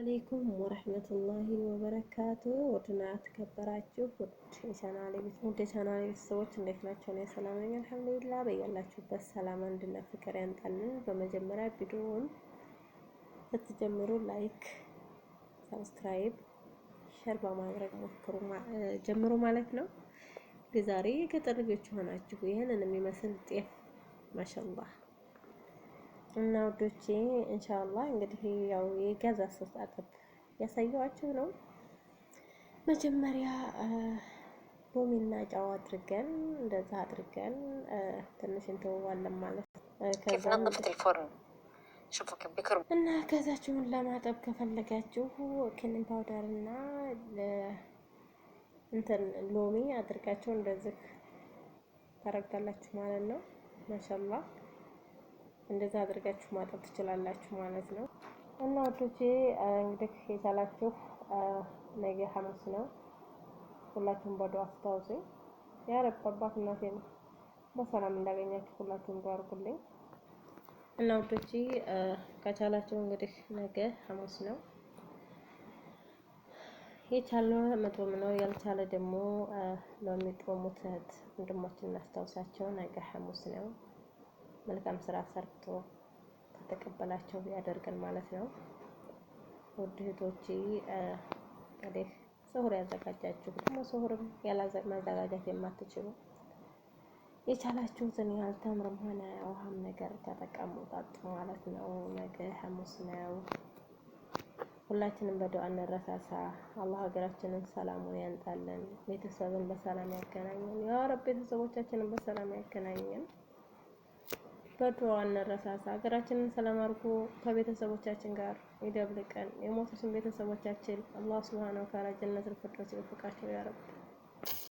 አለይኩም ወረህመቱላሂ ወበረካቱ። ውድና ተከበራችሁ ውድ የቻናሌ ቤተሰቦች እንዴት ናቸው? እኔ ሰላም ነኝ አልሐምዱሊላህ። በያላችሁበት ሰላም፣ አንድነት፣ ፍቅር ያምጣልን። በመጀመሪያ ቪዲዮውን ስትጀምሩ ላይክ፣ ሰብስክራይብ፣ ሸር በማድረግ ጀምሩ ማለት ነው። ዛሬ የገጠር ልጆች ሆናችሁ ይህንን የሚመስል ጤፍ ማሻአላህ እና ወዶቼ ኢንሻአላህ እንግዲህ ያው የጋዝ አስተጣጠብ ያሳየዋችሁ ነው። መጀመሪያ ሎሚና ጨው አድርገን እንደዛ አድርገን ትንሽ እንተዋለን ማለት ነው። እና ከዛችሁን ለማጠብ ከፈለጋችሁ ክኒን ፓውደር እና እንትን ሎሚ አድርጋችሁ እንደዚህ ታረጋላችሁ ማለት ነው። ማሻአላህ እንደዛ አድርጋችሁ ማጠብ ትችላላችሁ ማለት ነው። እና ወዶቼ እንግዲህ የቻላችሁ ነገ ሐሙስ ነው። ሁላችሁም በዱዓ አስታውሱኝ። ያ ረብ አባት እናቴን በሰላም እንዳገኛችሁ ሁላችሁም ዱዓ አድርጉልኝ። እና ወዶቼ ከቻላችሁ እንግዲህ ነገ ሐሙስ ነው። የቻለው መጦም ነው፣ ያልቻለ ደግሞ ለሚጦሙት ወንድሞችን እናስታውሳቸው። ነገ ሐሙስ ነው። መልካም ስራ ሰርቶ ከተቀበላቸው ያደርገን ማለት ነው። ውድ እህቶቼ እንግዲህ ስሁር ያዘጋጃችሁ ደግሞ ስሁርም ማዘጋጀት የማትችሉ የቻላችሁትን ያልተምርም ሆነ ውሃም ነገር ተጠቀሙ፣ ጠጡ ማለት ነው። ነገ ሐሙስ ነው። ሁላችንም በዱዓ እንረሳሳ። አላህ ሀገራችንን ሰላሙን ያንጣልን፣ ቤተሰብን በሰላም ያገናኘን። ያ ረብ ቤተሰቦቻችንን በሰላም ያገናኘን። በዱዓ እንረሳሳ። ሀገራችንን ሰላም አድርጎ ከቤተሰቦቻችን ጋር ይደብልቀን። የሞቱትን ቤተሰቦቻችን አላህ ሱብሃነሁ ወተዓላ ጀነቱል ፊርደውስ ይወፍቃቸው ያ ረብ።